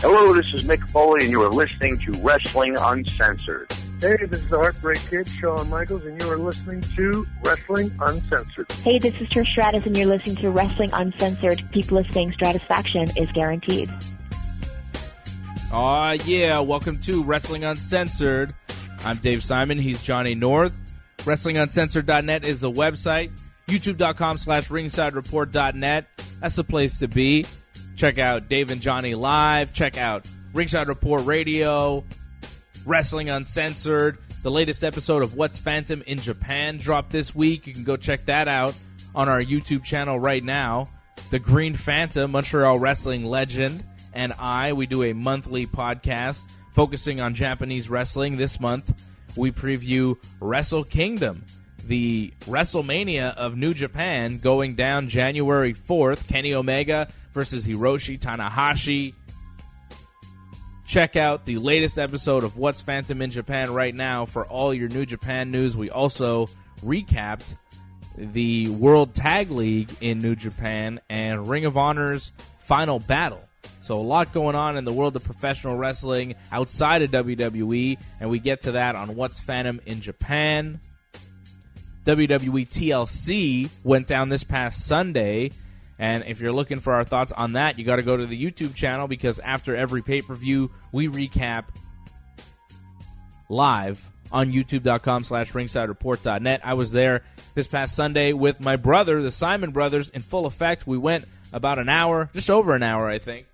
Hello, this is Mick Foley, and you are listening to Wrestling Uncensored. Hey, this is the Heartbreak Kid, Shawn Michaels, and you are listening to Wrestling Uncensored. Hey, this is Trish Stratus, and you're listening to Wrestling Uncensored. People are saying Stratisfaction is guaranteed. Aw, yeah, welcome to Wrestling Uncensored. I'm Dave Simon, he's Johnny North. WrestlingUncensored.net is the website. YouTube.com/RingsideReport.net. That's the place to be. Check out Dave and Johnny Live. Check out Ringside Report Radio. Wrestling Uncensored. The latest episode of What's Phantom in Japan dropped this week. You can go check that out on our YouTube channel right now. The Green Phantom, Montreal wrestling legend, and we do a monthly podcast focusing on Japanese wrestling. This month, we preview Wrestle Kingdom, the WrestleMania of New Japan, going down January 4th. Kenny Omega versus Hiroshi Tanahashi. Check out the latest episode of What's Phantom in Japan right now for all your New Japan news. We also recapped the World Tag League in New Japan and Ring of Honor's final battle. So a lot going on in the world of professional wrestling outside of WWE, and we get to that on What's Phantom in Japan. WWE TLC went down this past Sunday, and if you're looking for our thoughts on that, you got to go to the YouTube channel, because after every pay-per-view, we recap live on youtube.com/ringsidereport.net. I was there this past Sunday with my brother, the Simon brothers, in full effect. We went about an hour, just over an hour, I think,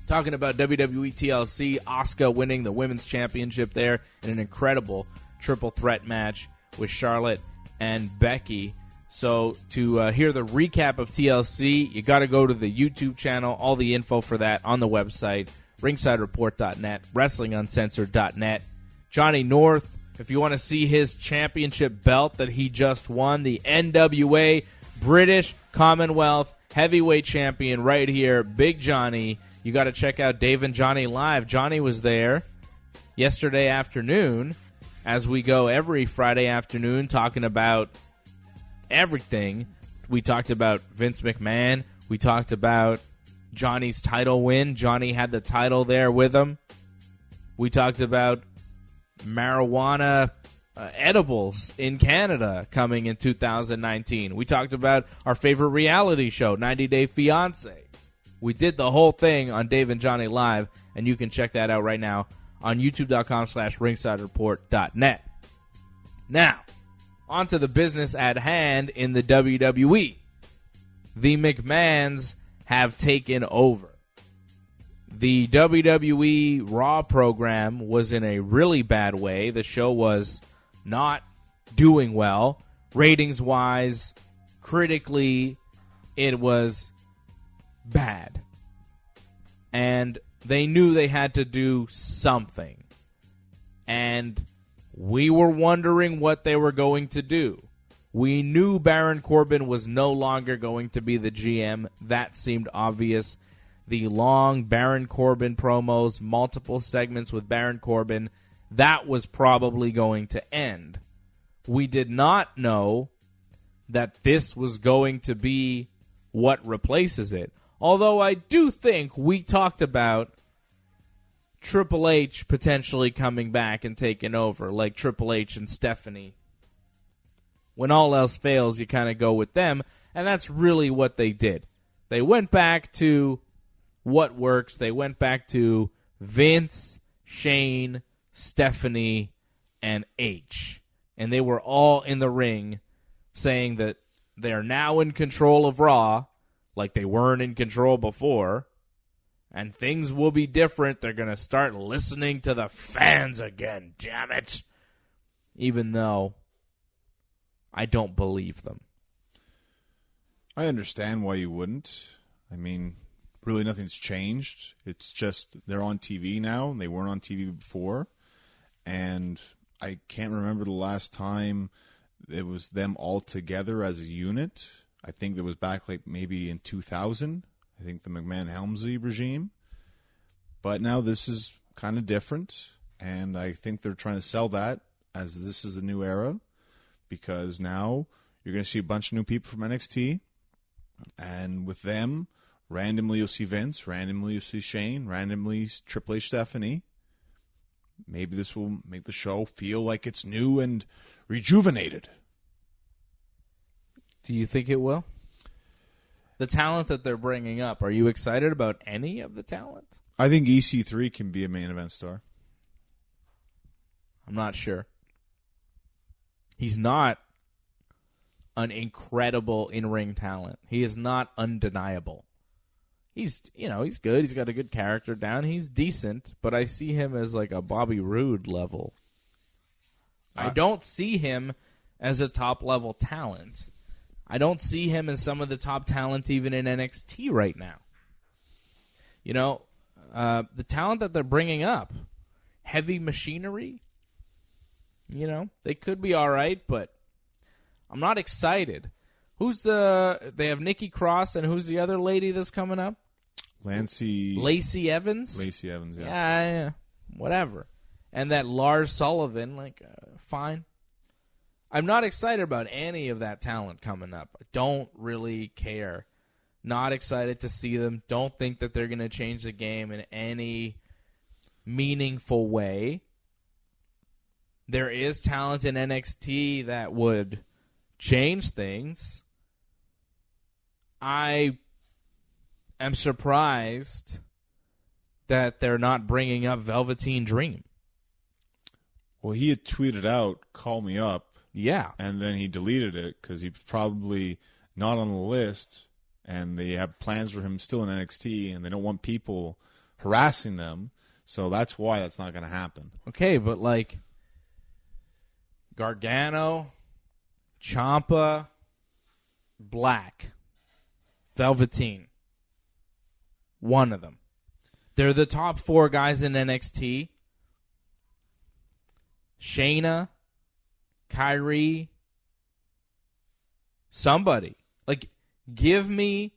talking about WWE TLC, Asuka winning the Women's Championship there in an incredible triple threat match with Charlotte and Becky. So to hear the recap of TLC, you got to go to the YouTube channel. All the info for that on the website, ringsidereport.net, wrestlinguncensored.net. Johnny North, if you want to see his championship belt that he just won, the NWA British Commonwealth Heavyweight Champion right here, Big Johnny. You got to check out Dave and Johnny Live. Johnny was there yesterday afternoon, as we go every Friday afternoon talking about everything. We talked about Vince McMahon. We talked about Johnny's title win. Johnny had the title there with him. We talked about marijuana edibles in Canada coming in 2019. We talked about our favorite reality show, 90 Day Fiancé. We did the whole thing on Dave and Johnny Live, and you can check that out right now on youtube.com/ringsidereport.net. Now, on to the business at hand in the WWE. The McMahons have taken over. The WWE Raw program was in a really bad way. The show was not doing well. Ratings-wise, critically, it was bad. And they knew they had to do something. And we were wondering what they were going to do. We knew Baron Corbin was no longer going to be the GM. That seemed obvious. The long Baron Corbin promos, multiple segments with Baron Corbin, that was probably going to end. We did not know that this was going to be what replaces it. Although I do think we talked about Triple H potentially coming back and taking over, like Triple H and Stephanie. When all else fails, you kind of go with them, and that's really what they did. They went back to what works. They went back to Vince, Shane, Stephanie, and H. And they were all in the ring saying that they're now in control of Raw, like they weren't in control before. And things will be different. They're going to start listening to the fans again, damn it. Even though I don't believe them. I understand why you wouldn't. I mean, really nothing's changed. It's just they're on TV now. They weren't on TV before. And I can't remember the last time it was them all together as a unit. I think it was back like maybe in 2000. I think the McMahon-Helmsley regime. But now this is kind of different, and I think they're trying to sell that as this is a new era, because now you're going to see a bunch of new people from NXT, and with them, Randomly you'll see Vince. Randomly you'll see Shane. Randomly Triple H, Stephanie. Maybe this will make the show feel like it's new and rejuvenated. Do you think it will? The talent that they're bringing up, are you excited about any of the talent? I think EC3 can be a main event star. I'm not sure. He's not an incredible in-ring talent. He is not undeniable. He's good. He's got a good character down. He's decent, but I see him as like a Bobby Roode level. I don't see him as a top-level talent. I don't see him as some of the top talent even in NXT right now. The talent that they're bringing up, Heavy Machinery, they could be all right, but I'm not excited. They have Nikki Cross, and who's the other lady that's coming up? Lacey Evans? Lacey Evans, yeah. Yeah, whatever. And that Lars Sullivan, fine. I'm not excited about any of that talent coming up. I don't really care. Not excited to see them. Don't think that they're going to change the game in any meaningful way. There is talent in NXT that would change things. I am surprised that they're not bringing up Velveteen Dream. Well, he had tweeted out, "Call me up." Yeah. And then he deleted it because he's probably not on the list, and they have plans for him still in NXT, and they don't want people harassing them. So that's why that's not going to happen. Okay, but Gargano, Ciampa, Black, Velveteen. One of them. They're the top 4 guys in NXT. Shayna, Kyrie, somebody. Give me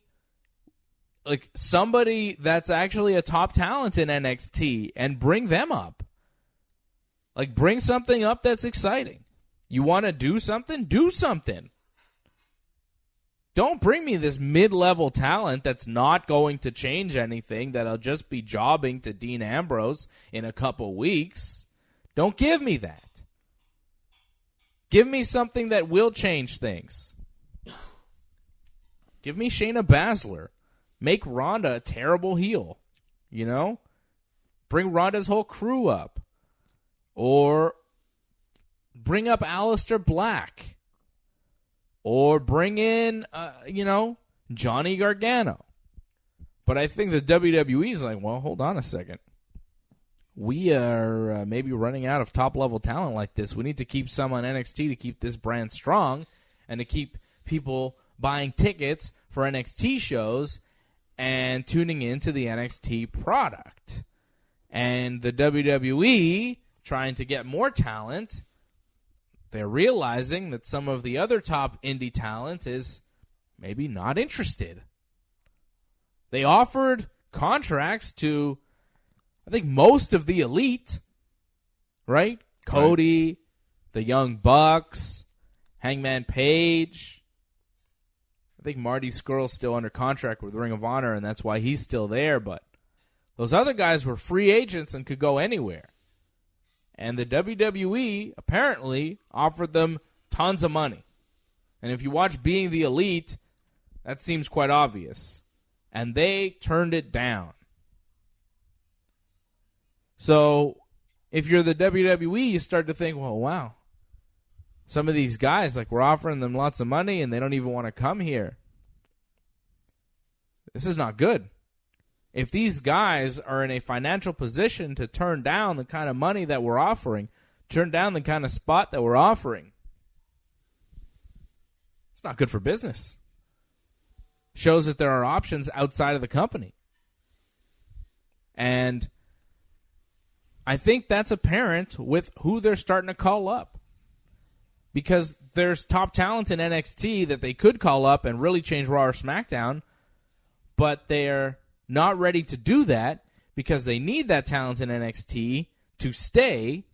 somebody that's actually a top talent in NXT and bring them up. Bring something up that's exciting. You want to do something? Do something. Don't bring me this mid-level talent that's not going to change anything, that'll just be jobbing to Dean Ambrose in a couple weeks. Don't give me that. Give me something that will change things. Give me Shayna Baszler. Make Ronda a terrible heel. Bring Ronda's whole crew up. Or bring up Aleister Black. Or bring in, Johnny Gargano. But I think the WWE is well, hold on a second. We are maybe running out of top-level talent like this. We need to keep some on NXT to keep this brand strong and to keep people buying tickets for NXT shows and tuning into the NXT product. And the WWE, trying to get more talent, they're realizing that some of the other top indie talent is maybe not interested. They offered contracts to, I think, most of the elite, right? Cody, the Young Bucks, Hangman Page. I think Marty Scurll's still under contract with Ring of Honor, and that's why he's still there. But those other guys were free agents and could go anywhere. And the WWE apparently offered them tons of money. And if you watch Being the Elite, that seems quite obvious. And they turned it down. So if you're the WWE, you start to think, well, wow. Some of these guys, we're offering them lots of money and they don't even want to come here. This is not good. If these guys are in a financial position to turn down the kind of money that we're offering, turn down the kind of spot that we're offering, it's not good for business. Shows that there are options outside of the company. And I think that's apparent with who they're starting to call up. Because there's top talent in NXT that they could call up and really change Raw or SmackDown, but they're not ready to do that because they need that talent in NXT to stay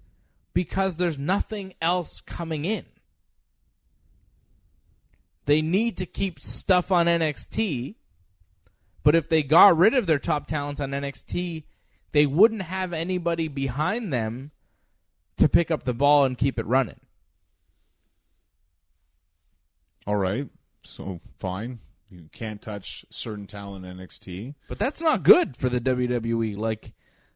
because there's nothing else coming in. They need to keep stuff on NXT But if they got rid of their top talent on NXT, they wouldn't have anybody behind them to pick up the ball and keep it running. All right, so fine. You can't touch certain talent in NXT. But that's not good for the WWE. Like,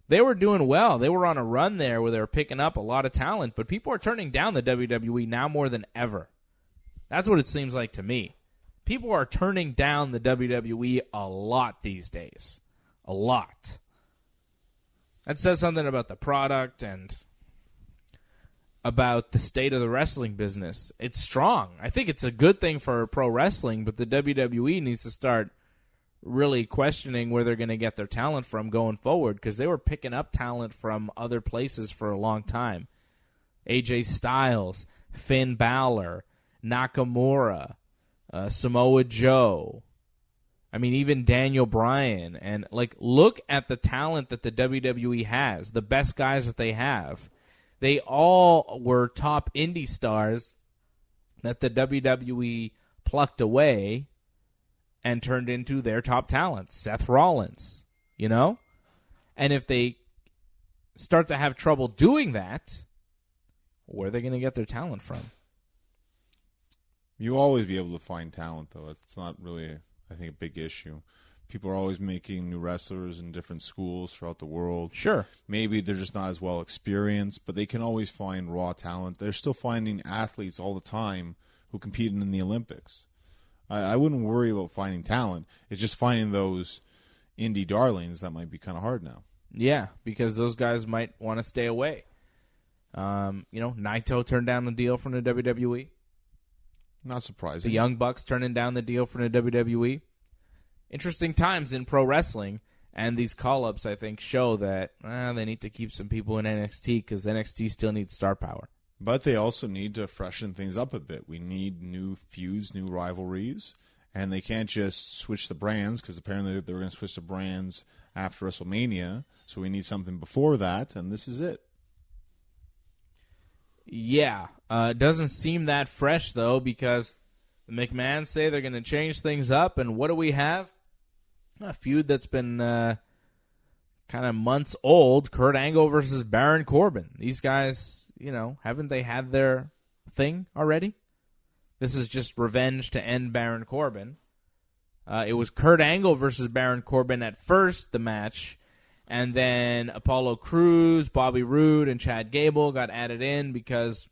they were doing well. They were on a run there where they were picking up a lot of talent, but people are turning down the WWE now more than ever. That's what it seems like to me. People are turning down the WWE a lot these days. A lot. That says something about the product and about the state of the wrestling business. It's strong. I think it's a good thing for pro wrestling, but the WWE needs to start really questioning where they're going to get their talent from going forward, because they were picking up talent from other places for a long time. AJ Styles, Finn Balor, Nakamura, Samoa Joe. I mean, even Daniel Bryan. And, like, look at the talent that the WWE has, the best guys that they have. They all were top indie stars that the WWE plucked away and turned into their top talents. Seth Rollins, you know? And if they start to have trouble doing that, where are they going to get their talent from? You'll always be able to find talent, though. It's not really, I think, a big issue. People are always making new wrestlers in different schools throughout the world. Sure. Maybe they're just not as well experienced, but they can always find raw talent. They're still finding athletes all the time who competed in the Olympics. I wouldn't worry about finding talent. It's just finding those indie darlings that might be kind of hard now. Yeah, because those guys might want to stay away. Naito turned down the deal from the WWE. Not surprising. The Young Bucks turning down the deal from the WWE. Interesting times in pro wrestling, and these call-ups, I think, show that they need to keep some people in NXT because NXT still needs star power. But they also need to freshen things up a bit. We need new feuds, new rivalries, and they can't just switch the brands, because apparently they were going to switch the brands after WrestleMania, so we need something before that, and this is it. Yeah, it doesn't seem that fresh, though, because the McMahons say they're going to change things up, and what do we have? A feud that's been kind of months old, Kurt Angle versus Baron Corbin. These guys, haven't they had their thing already? This is just revenge to end Baron Corbin. It was Kurt Angle versus Baron Corbin at first, the match, and then Apollo Crews, Bobby Roode, and Chad Gable got added in because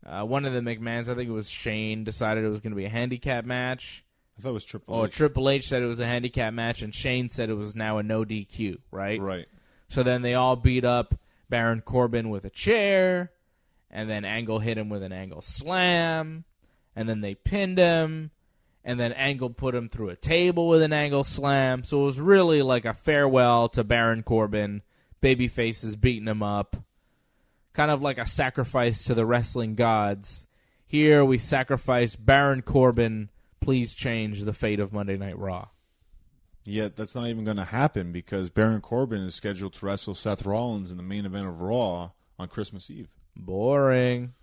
one of the McMahons, I think it was Shane, decided it was going to be a handicap match. I thought it was Triple H. Triple H said it was a handicap match, and Shane said it was now a no DQ, right? Right. So then they all beat up Baron Corbin with a chair, and then Angle hit him with an Angle slam, and then they pinned him, and then Angle put him through a table with an Angle slam. So it was really like a farewell to Baron Corbin. Babyfaces beating him up. Kind of like a sacrifice to the wrestling gods. Here we sacrifice Baron Corbin. Please change the fate of Monday Night Raw. Yet that's not even going to happen because Baron Corbin is scheduled to wrestle Seth Rollins in the main event of Raw on Christmas Eve. Boring.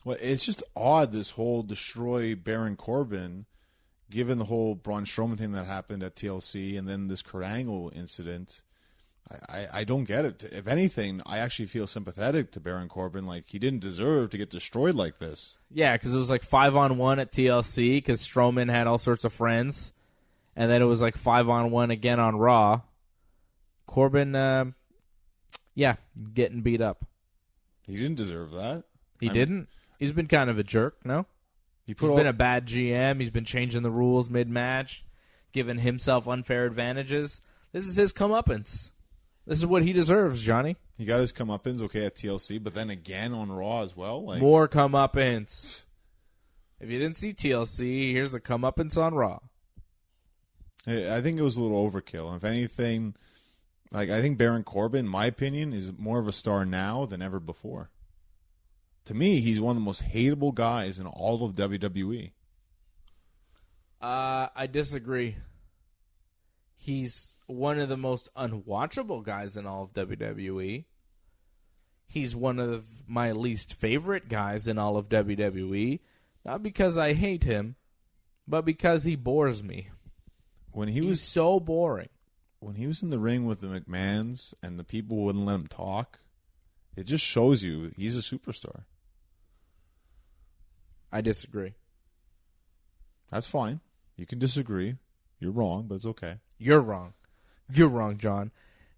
Well, it's just odd, this whole destroy Baron Corbin, given the whole Braun Strowman thing that happened at TLC and then this Kurt Angle incident. I don't get it. If anything, I actually feel sympathetic to Baron Corbin. Like, he didn't deserve to get destroyed like this. Yeah, because it was like 5-on-1 at TLC because Strowman had all sorts of friends. And then it was like 5-on-1 again on Raw. Corbin, getting beat up. He didn't deserve that. He didn't? He's been kind of a jerk, no? He's been a bad GM. He's been changing the rules mid-match, giving himself unfair advantages. This is his comeuppance. This is what he deserves, Johnny. He got his comeuppance, okay, at TLC, but then again on Raw as well. Like, more comeuppance. If you didn't see TLC, here's the comeuppance on Raw. I think it was a little overkill. If anything, I think Baron Corbin, in my opinion, is more of a star now than ever before. To me, he's one of the most hateable guys in all of WWE. I disagree. He's one of the most unwatchable guys in all of WWE. He's one of my least favorite guys in all of WWE. Not because I hate him, but because he bores me. when he He's was so boring. when he was in the ring with the McMahons and the people wouldn't let him talk, it just shows you he's a superstar. I disagree. That's fine. You can disagree. You're wrong, but it's okay. You're wrong. You're wrong, John.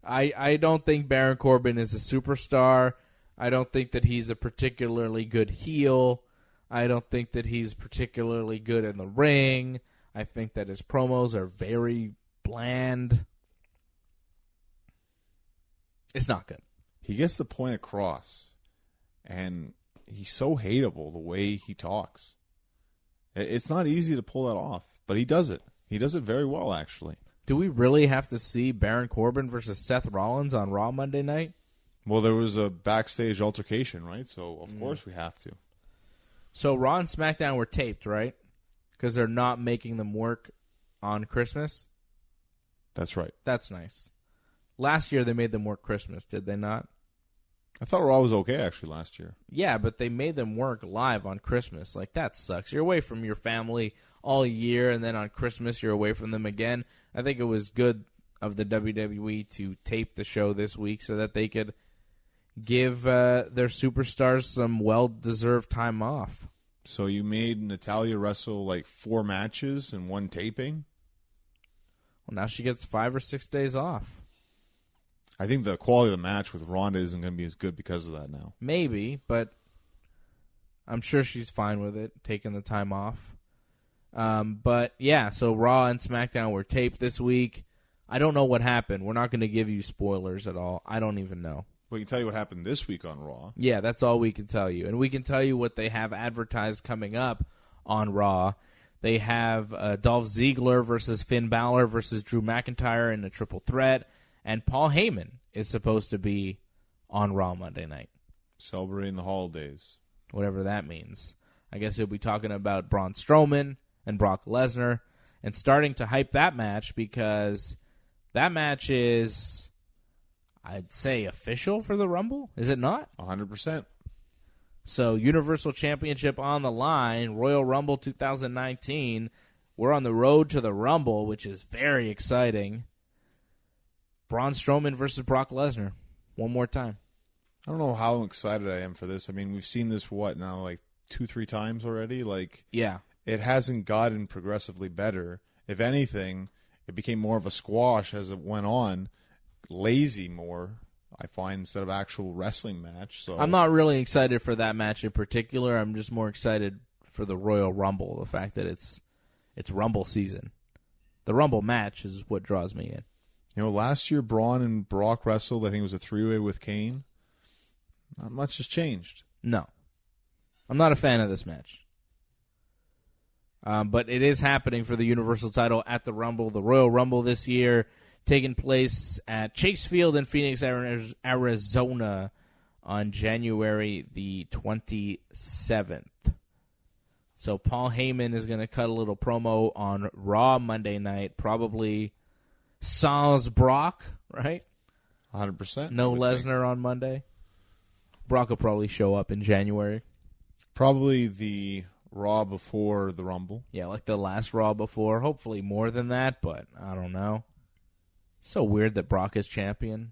I don't think Baron Corbin is a superstar. I don't think that he's a particularly good heel. I don't think that he's particularly good in the ring. I think that his promos are very bland. It's not good. He gets the point across, and he's so hateable the way he talks. It's not easy to pull that off, but he does it. He does it very well, actually. Do we really have to see Baron Corbin versus Seth Rollins on Raw Monday night? Well, there was a backstage altercation, right? So, of course we have to. So Raw and SmackDown were taped, right? Because they're not making them work on Christmas? That's right. That's nice. Last year they made them work Christmas, did they not? I thought Raw was okay, actually, last year. Yeah, but they made them work live on Christmas. Like, that sucks. You're away from your family all year, and then on Christmas you're away from them again. I think it was good of the WWE to tape the show this week so that they could give their superstars some well-deserved time off. So you made Natalya wrestle like 4 matches and 1 taping? Well, now she gets 5 or 6 days off. I think the quality of the match with Ronda isn't going to be as good because of that now. Maybe, but I'm sure she's fine with it, taking the time off. But, yeah, so Raw and SmackDown were taped this week. I don't know what happened. We're not going to give you spoilers at all. I don't even know. We can tell you what happened this week on Raw. Yeah, that's all we can tell you. And we can tell you what they have advertised coming up on Raw. They have Dolph Ziggler versus Finn Balor versus Drew McIntyre in a triple threat. And Paul Heyman is supposed to be on Raw Monday night. Celebrating the holidays. Whatever that means. I guess he'll be talking about Braun Strowman and Brock Lesnar and starting to hype that match because that match is, I'd say, official for the Rumble. Is it not? 100%. So, Universal Championship on the line, Royal Rumble 2019. We're on the road to the Rumble, which is very exciting. Braun Strowman versus Brock Lesnar. One more time. I don't know how excited I am for this. I mean, we've seen this, like 2-3 times already? Yeah. It hasn't gotten progressively better. If anything, it became more of a squash as it went on. Lazy more, I find, instead of actual wrestling match. So I'm not really excited for that match in particular. I'm just more excited for the Royal Rumble, the fact that it's Rumble season. The Rumble match is what draws me in. You know, last year Braun and Brock wrestled. I think it was a 3-way with Kane. Not much has changed. No. I'm not a fan of this match. But it is happening for the Universal title at the Rumble. The Royal Rumble this year taking place at Chase Field in Phoenix, Arizona on January the 27th. So Paul Heyman is going to cut a little promo on Raw Monday night, probably sans Brock, right? 100%. No Lesnar on Monday. Brock will probably show up in January. Probably the Raw before the Rumble. Yeah, like the last Raw before. Hopefully more than that, but I don't know. So weird that Brock is champion.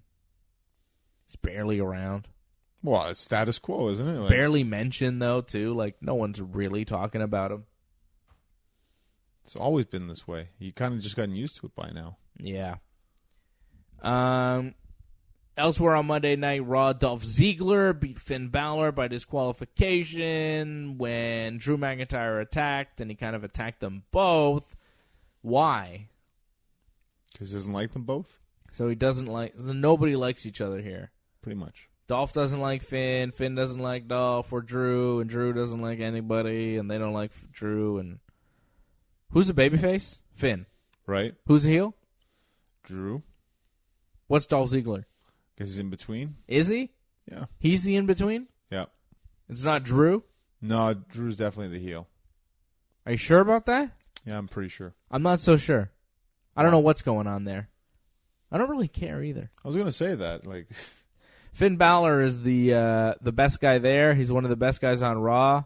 He's barely around. Well, it's status quo, isn't it? Barely mentioned, though, too. Like, no one's really talking about him. It's always been this way. You kind of just gotten used to it by now. Yeah. Elsewhere on Monday Night Raw, Dolph Ziggler beat Finn Balor by disqualification when Drew McIntyre attacked, and he kind of attacked them both. Why? Because he doesn't like them both? So he doesn't like... Nobody likes each other here. Pretty much. Dolph doesn't like Finn, Finn doesn't like Dolph or Drew, and Drew doesn't like anybody, and they don't like Drew. And who's the babyface? Finn. Right. Who's the heel? Drew. What's Dolph Ziggler? Because he's in between. Is he? Yeah. He's the in-between? Yeah. It's not Drew? No, Drew's definitely the heel. Are you sure about that? Yeah, I'm pretty sure. I'm not so sure. I don't know what's going on there. I don't really care either. I was going to say that. Finn Balor is the best guy there. He's one of the best guys on Raw.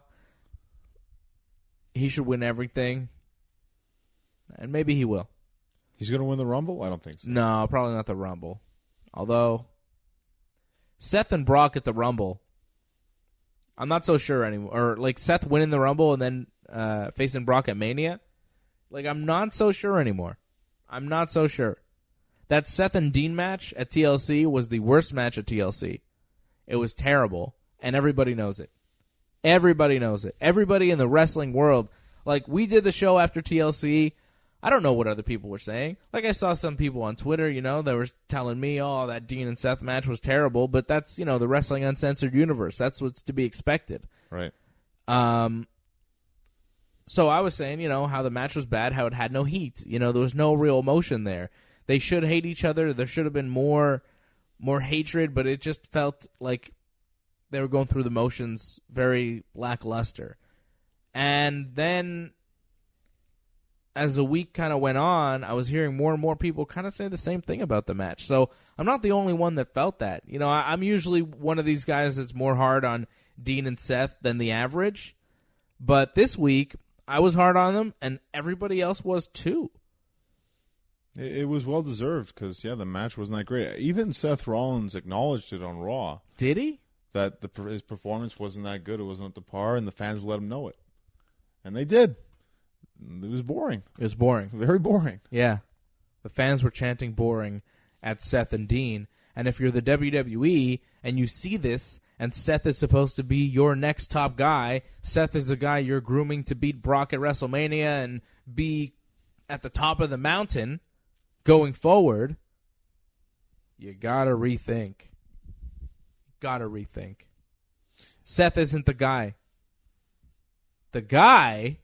He should win everything. And maybe he will. He's going to win the Rumble? I don't think so. No, probably not the Rumble. Although, Seth and Brock at the Rumble, I'm not so sure anymore. Or, like, Seth winning the Rumble and then facing Brock at Mania. Like, I'm not so sure anymore. I'm not so sure. That Seth and Dean match at TLC was the worst match at TLC. It was terrible, and everybody knows it. Everybody knows it. Everybody in the wrestling world. Like, we did the show after TLC. I don't know what other people were saying. Like, I saw some people on Twitter, you know, that were telling me, oh, that Dean and Seth match was terrible, but that's, you know, the Wrestling Uncensored universe. That's what's to be expected. Right. So I was saying, you know, how the match was bad, how it had no heat. You know, there was no real emotion there. They should hate each other. There should have been more hatred, but it just felt like they were going through the motions very lackluster. And then as the week kind of went on, I was hearing more and more people kind of say the same thing about the match. So I'm not the only one that felt that. You know, I'm usually one of these guys that's more hard on Dean and Seth than the average. But this week, I was hard on them, and everybody else was too. It was well-deserved because, yeah, the match wasn't that great. Even Seth Rollins acknowledged it on Raw. Did he? That his performance wasn't that good. It wasn't up to par, and the fans let him know it. And they did. It was boring. It was boring. Very boring. Yeah. The fans were chanting boring at Seth and Dean. And if you're the WWE and you see this, and Seth is supposed to be your next top guy, Seth is the guy you're grooming to beat Brock at WrestleMania and be at the top of the mountain going forward, you gotta rethink. Gotta rethink. Seth isn't the guy. The guy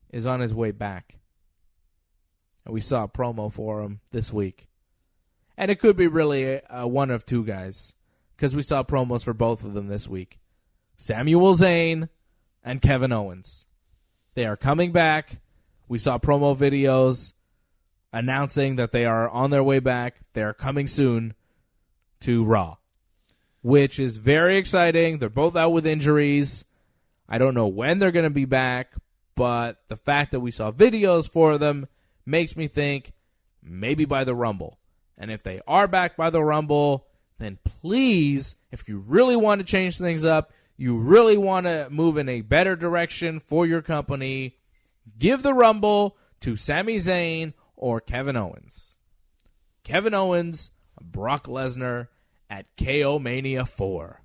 is on his way back. And we saw a promo for him this week. And it could be really one of two guys, because we saw promos for both of them this week. Samuel Zayn and Kevin Owens. They are coming back. We saw promo videos announcing that they are on their way back. They are coming soon to Raw, which is very exciting. They're both out with injuries. I don't know when they're going to be back, but the fact that we saw videos for them makes me think maybe by the Rumble. And if they are back by the Rumble, then please, if you really want to change things up, you really want to move in a better direction for your company, give the Rumble to Sami Zayn or Kevin Owens. Kevin Owens, Brock Lesnar at KO Mania 4.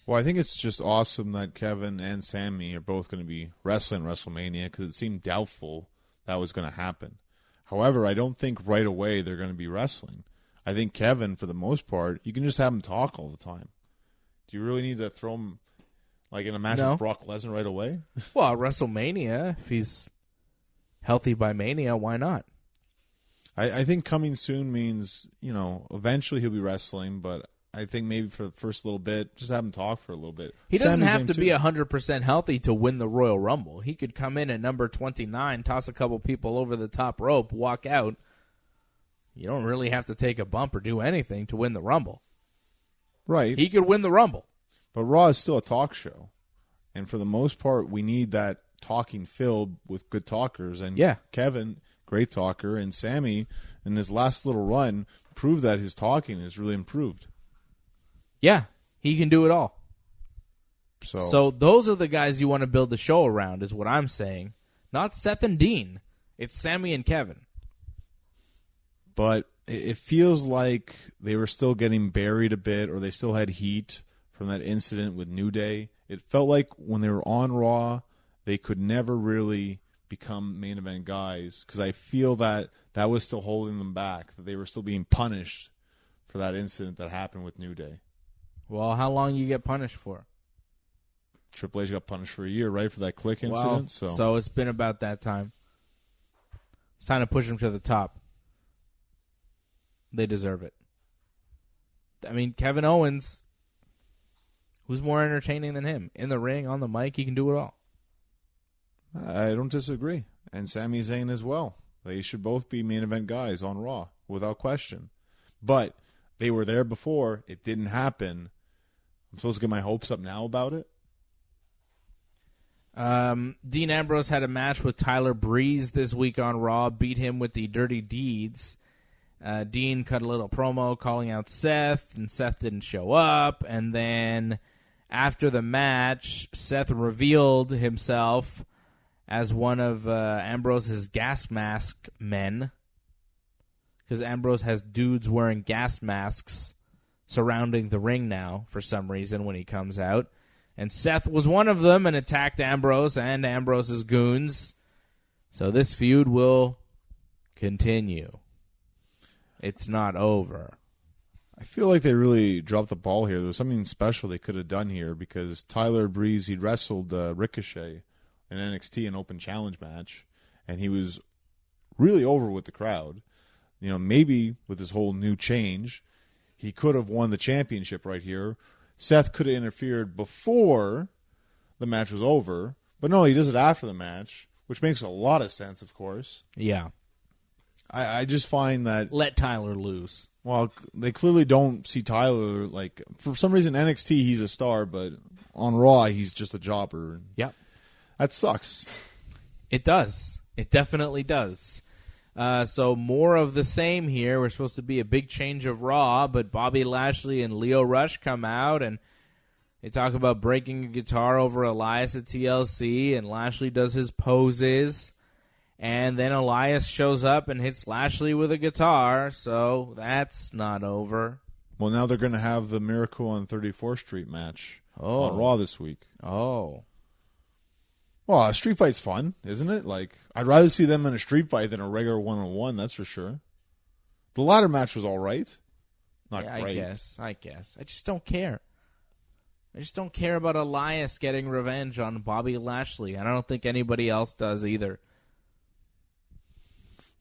Well, I think it's just awesome that Kevin and Sami are both going to be wrestling WrestleMania because it seemed doubtful that was going to happen. However, I don't think right away they're going to be wrestling. I think Kevin, for the most part, you can just have him talk all the time. Do you really need to throw him like in a match with Brock Lesnar right away? Well, WrestleMania, if he's healthy by Mania, why not? I think coming soon means, you know, eventually he'll be wrestling, but I think maybe for the first little bit, just have him talk for a little bit. He doesn't have to be 100% healthy to win the Royal Rumble. He could come in at number 29, toss a couple people over the top rope, walk out. You don't really have to take a bump or do anything to win the Rumble. Right. He could win the Rumble. But Raw is still a talk show. And for the most part, we need that talking filled with good talkers. And Kevin, great talker, and Sami, in his last little run, proved that his talking has really improved. Yeah, he can do it all. So those are the guys you want to build the show around, is what I'm saying. Not Seth and Dean. It's Sami and Kevin. But it feels like they were still getting buried a bit, or they still had heat from that incident with New Day. It felt like when they were on Raw, they could never really become main event guys, because I feel that that was still holding them back, that they were still being punished for that incident that happened with New Day. Well, how long you get punished for? Triple H got punished for a year, right, for that click incident? So it's been about that time. It's time to push them to the top. They deserve it. I mean, Kevin Owens, who's more entertaining than him? In the ring, on the mic, he can do it all. I don't disagree. And Sami Zayn as well. They should both be main event guys on Raw, without question. But they were there before. It didn't happen. I'm supposed to get my hopes up now about it? Dean Ambrose had a match with Tyler Breeze this week on Raw, beat him with the Dirty Deeds. Dean cut a little promo calling out Seth, and Seth didn't show up. And then after the match, Seth revealed himself as one of Ambrose's gas mask men, because Ambrose has dudes wearing gas masks surrounding the ring now for some reason when he comes out. And Seth was one of them and attacked Ambrose and Ambrose's goons. So this feud will continue. It's not over. I feel like they really dropped the ball here. There was something special they could have done here, because Tyler Breeze, he wrestled Ricochet in NXT, an open challenge match, and he was really over with the crowd. You know, maybe with this whole new change, he could have won the championship right here. Seth could have interfered before the match was over, but no, he does it after the match, which makes a lot of sense, of course. Yeah. I just find that... Let Tyler lose. Well, they clearly don't see Tyler, like... For some reason, NXT, he's a star, but on Raw, he's just a jobber. Yep. That sucks. It does. It definitely does. So more of the same here. We're supposed to be a big change of Raw, but Bobby Lashley and Lio Rush come out, and they talk about breaking a guitar over Elias at TLC, and Lashley does his poses, and then Elias shows up and hits Lashley with a guitar, so that's not over. Well, now they're going to have the Miracle on 34th Street match on Raw this week. Oh. Well, a street fight's fun, isn't it? Like, I'd rather see them in a street fight than a regular one-on-one, that's for sure. The ladder match was all right. Not great. I guess. I just don't care. I just don't care about Elias getting revenge on Bobby Lashley. I don't think anybody else does either.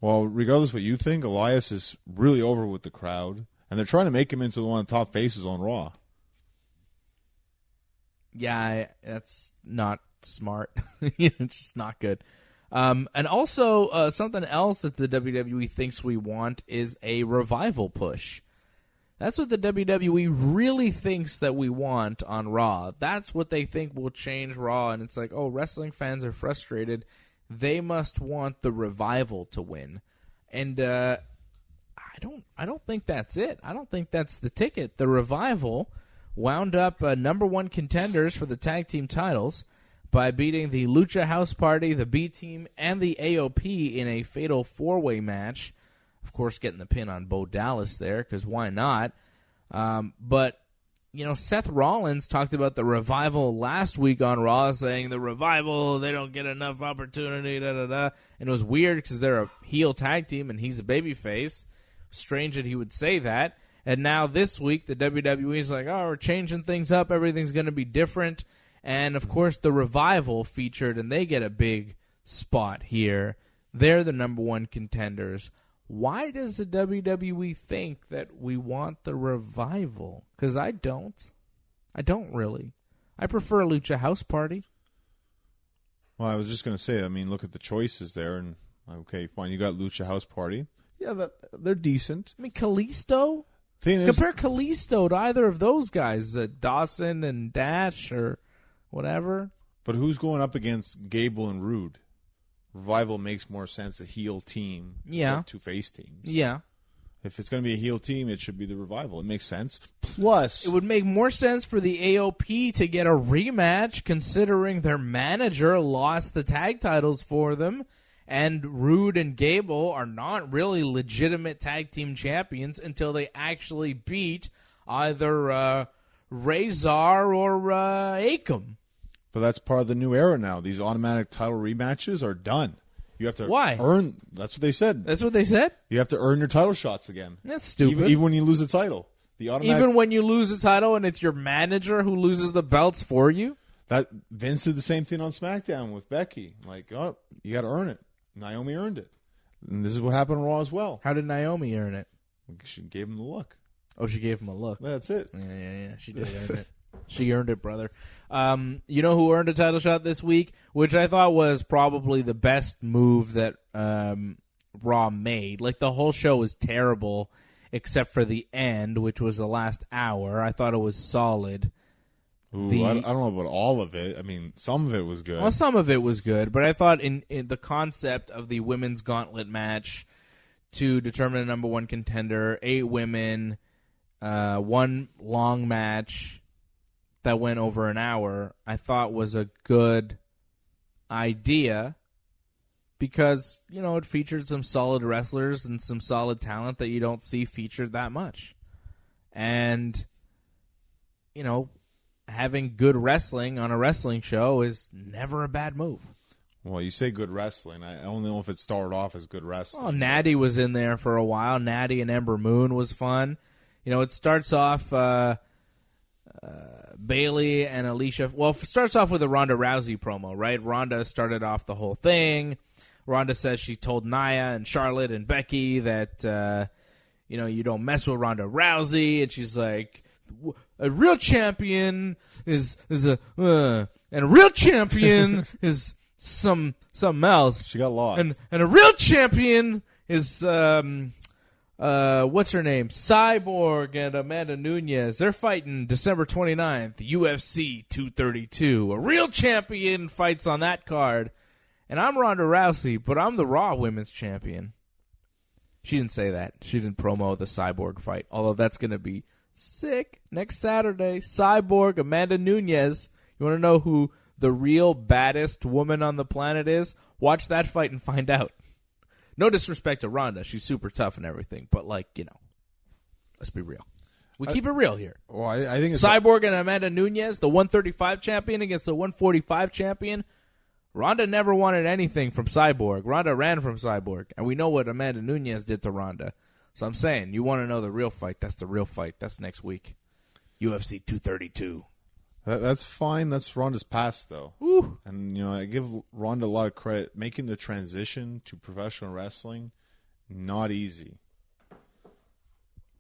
Well, regardless of what you think, Elias is really over with the crowd, and they're trying to make him into one of the top faces on Raw. Yeah, that's not smart. It's just not good. And also, something else that the WWE thinks we want is a revival push. That's what the WWE really thinks that we want on Raw. That's what they think will change Raw. And it's like, oh, wrestling fans are frustrated. They must want the revival to win. And I don't think that's it. I don't think that's the ticket. The revival wound up number one contenders for the tag team titles by beating the Lucha House Party, the B-Team, and the AOP in a fatal four-way match. Of course, getting the pin on Bo Dallas there, because why not? But, Seth Rollins talked about the revival last week on Raw, saying the revival, they don't get enough opportunity, da-da-da. And it was weird because they're a heel tag team and he's a babyface. Strange that he would say that. And now this week, the WWE's like, oh, we're changing things up. Everything's going to be different. And, of course, the revival featured, and they get a big spot here. They're the number one contenders. Why does the WWE think that we want the revival? Because I don't. I don't really. I prefer Lucha House Party. Well, I was just going to say, look at the choices there. And okay, fine, you got Lucha House Party. Yeah, they're decent. Kalisto? Compare Kalisto to either of those guys, Dawson and Dash or whatever. But who's going up against Gable and Rude? Revival makes more sense, a heel team. Yeah. Two face teams. Yeah. If it's going to be a heel team, it should be the Revival. It makes sense. Plus, it would make more sense for the AOP to get a rematch, considering their manager lost the tag titles for them, and Rude and Gable are not really legitimate tag team champions until they actually beat either Razor or Akam. But that's part of the new era now. These automatic title rematches are done. You have to Why? earn. That's what they said. That's what they said? You have to earn your title shots again. That's stupid. Even when you lose the title. Even when you lose the title and it's your manager who loses the belts for you? That Vince did the same thing on SmackDown with Becky. Like, oh, you got to earn it. Naomi earned it. And this is what happened on Raw as well. How did Naomi earn it? She gave him the look. Oh, she gave him a look. That's it. Yeah. She did earn it. She earned it, brother. You know who earned a title shot this week? Which I thought was probably the best move that Raw made. Like, the whole show was terrible except for the end, which was the last hour. I thought it was solid. Ooh, I don't know about all of it. I mean, some of it was good. Well, some of it was good, but I thought in the concept of the women's gauntlet match to determine a number one contender, 8 women, one long match that went over an hour, I thought was a good idea because, it featured some solid wrestlers and some solid talent that you don't see featured that much. And, having good wrestling on a wrestling show is never a bad move. Well, you say good wrestling. I don't know if it started off as good wrestling. Well, Natty was in there for a while. Natty and Ember Moon was fun. It starts off Bayley and Alicia. Well, it starts off with a Ronda Rousey promo, right? Ronda started off the whole thing. Ronda says she told Nia and Charlotte and Becky that, you don't mess with Ronda Rousey. And she's like, a real champion is and a real champion is something else. She got lost. And a real champion is what's her name? Cyborg and Amanda Nunes. They're fighting December 29th, UFC 232. A real champion fights on that card. And I'm Ronda Rousey, but I'm the Raw Women's Champion. She didn't say that. She didn't promo the Cyborg fight, although that's going to be sick. Next Saturday, Cyborg, Amanda Nunes. You want to know who the real baddest woman on the planet is? Watch that fight and find out. No disrespect to Ronda. She's super tough and everything. But, let's be real. We keep it real here. Well, I think it's Cyborg and Amanda Nunes, the 135 champion against the 145 champion. Ronda never wanted anything from Cyborg. Ronda ran from Cyborg. And we know what Amanda Nunes did to Ronda. So I'm saying, you want to know the real fight. That's the real fight. That's next week. UFC 232. That's fine. That's Ronda's past, though. Woo. And, I give Ronda a lot of credit. Making the transition to professional wrestling, not easy.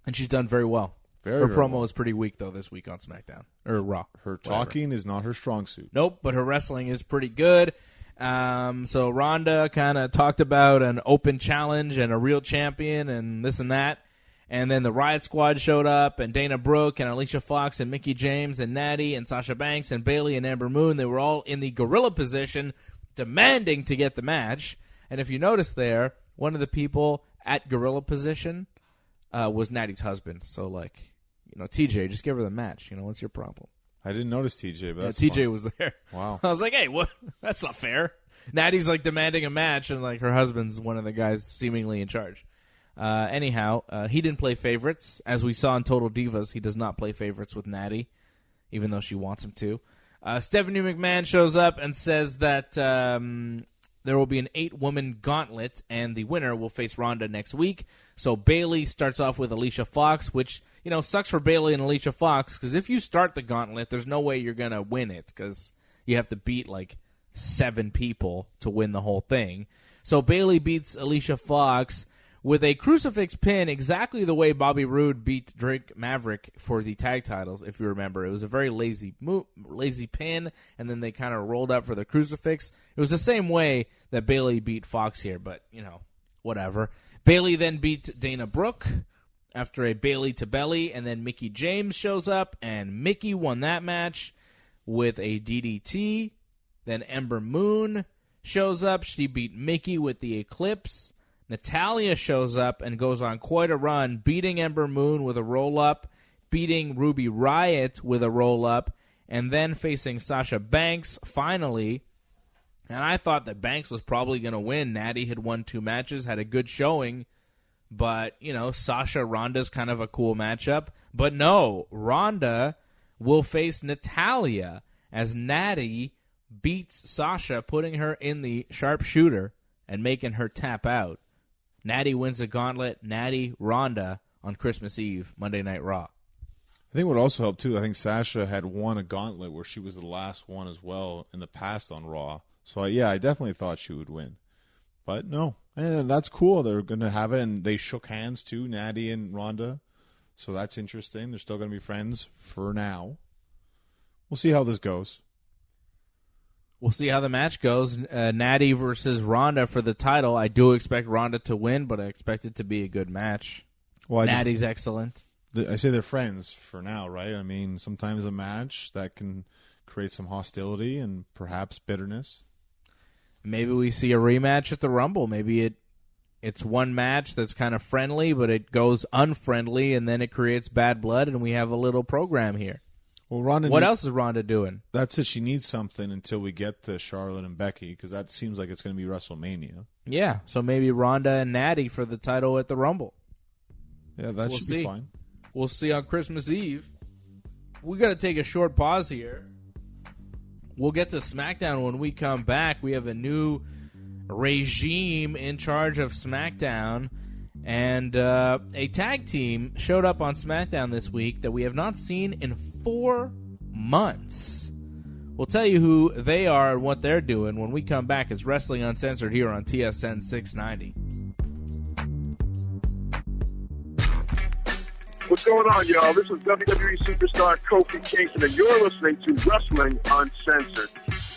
And she's done very well. Her promo is pretty weak, though, this week on SmackDown. Or Raw. Her talking is not her strong suit. Nope, but her wrestling is pretty good. So Ronda kind of talked about an open challenge and a real champion and this and that. And then the Riot Squad showed up, and Dana Brooke and Alicia Fox and Mickie James and Natty and Sasha Banks and Bayley and Ember Moon. They were all in the gorilla position demanding to get the match. And if you notice there, one of the people at gorilla position was Natty's husband. So, TJ, just give her the match. What's your problem? I didn't notice TJ, but that's TJ fun. was there. Wow. I was like, hey, what? That's not fair. Natty's demanding a match, and her husband's one of the guys seemingly in charge. Anyhow, he didn't play favorites. As we saw in Total Divas, he does not play favorites with Natty, even though she wants him to. Stephanie McMahon shows up and says that there will be an 8-woman gauntlet, and the winner will face Ronda next week. So Bayley starts off with Alicia Fox, which, sucks for Bayley and Alicia Fox, because if you start the gauntlet, there's no way you're going to win it, because you have to beat, 7 people to win the whole thing. So Bayley beats Alicia Fox with a crucifix pin, exactly the way Bobby Roode beat Drake Maverick for the tag titles, if you remember. It was a very lazy pin, and then they kind of rolled up for the crucifix. It was the same way that Bayley beat Fox here, but, whatever. Bayley then beat Dana Brooke after a Bayley to belly, and then Mickie James shows up, and Mickie won that match with a DDT. Then Ember Moon shows up. She beat Mickie with the Eclipse. Natalya shows up and goes on quite a run, beating Ember Moon with a roll-up, beating Ruby Riott with a roll-up, and then facing Sasha Banks finally. And I thought that Banks was probably going to win. Natty had won 2 matches, had a good showing. But, Sasha-Ronda's kind of a cool matchup. But no, Ronda will face Natalya as Natty beats Sasha, putting her in the sharpshooter and making her tap out. Natty wins the gauntlet. Natty, Ronda on Christmas Eve, Monday Night Raw. I think what also helped, too, I think Sasha had won a gauntlet where she was the last one as well in the past on Raw. So, I definitely thought she would win. But, no. And that's cool. They're going to have it, and they shook hands, too, Natty and Ronda. So that's interesting. They're still going to be friends for now. We'll see how this goes. We'll see how the match goes. Natty versus Ronda for the title. I do expect Ronda to win, but I expect it to be a good match. Well, Natty's excellent. I say they're friends for now, right? I mean, sometimes a match that can create some hostility and perhaps bitterness. Maybe we see a rematch at the Rumble. Maybe it's one match that's kind of friendly, but it goes unfriendly, and then it creates bad blood, and we have a little program here. Well, Ronda. What else is Ronda doing? That's it. She needs something until we get to Charlotte and Becky, because that seems like it's going to be WrestleMania. Yeah, so maybe Ronda and Natty for the title at the Rumble. Yeah, that should be fine. We'll see on Christmas Eve. We got to take a short pause here. We'll get to SmackDown when we come back. We have a new regime in charge of SmackDown, and a tag team showed up on SmackDown this week that we have not seen in 4 months. We'll tell you who they are and what they're doing when we come back. It's Wrestling Uncensored here on TSN 690. What's going on, y'all? This is WWE superstar Kofi Kingston, and you're listening to Wrestling Uncensored.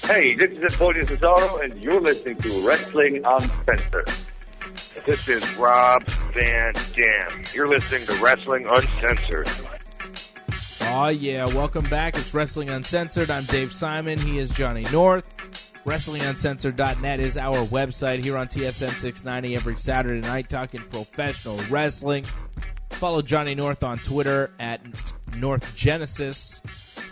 Hey, this is Antonio Cesaro, and you're listening to Wrestling Uncensored. This is Rob Van Dam. You're listening to Wrestling Uncensored. Oh, yeah. Welcome back. It's Wrestling Uncensored. I'm Dave Simon. He is Johnny North. WrestlingUncensored.net is our website here on TSN 690 every Saturday night talking professional wrestling. Follow Johnny North on Twitter at North Genesis.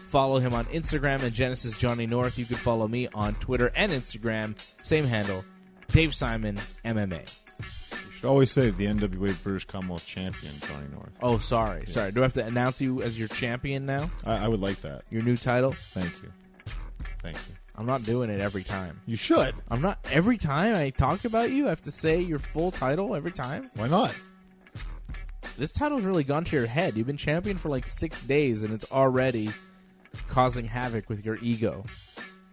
Follow him on Instagram at Genesis Johnny North. You can follow me on Twitter and Instagram. Same handle, Dave Simon MMA. You should always say the NWA British Commonwealth Champion, Johnny North. Oh, sorry. Yeah. Sorry. Do I have to announce you as your champion now? I would like that. Your new title? Thank you. Thank you. I'm not doing it every time. You should. I'm not. Every time I talk about you, I have to say your full title every time? Why not? This title's really gone to your head. You've been champion for like 6 days, and it's already causing havoc with your ego.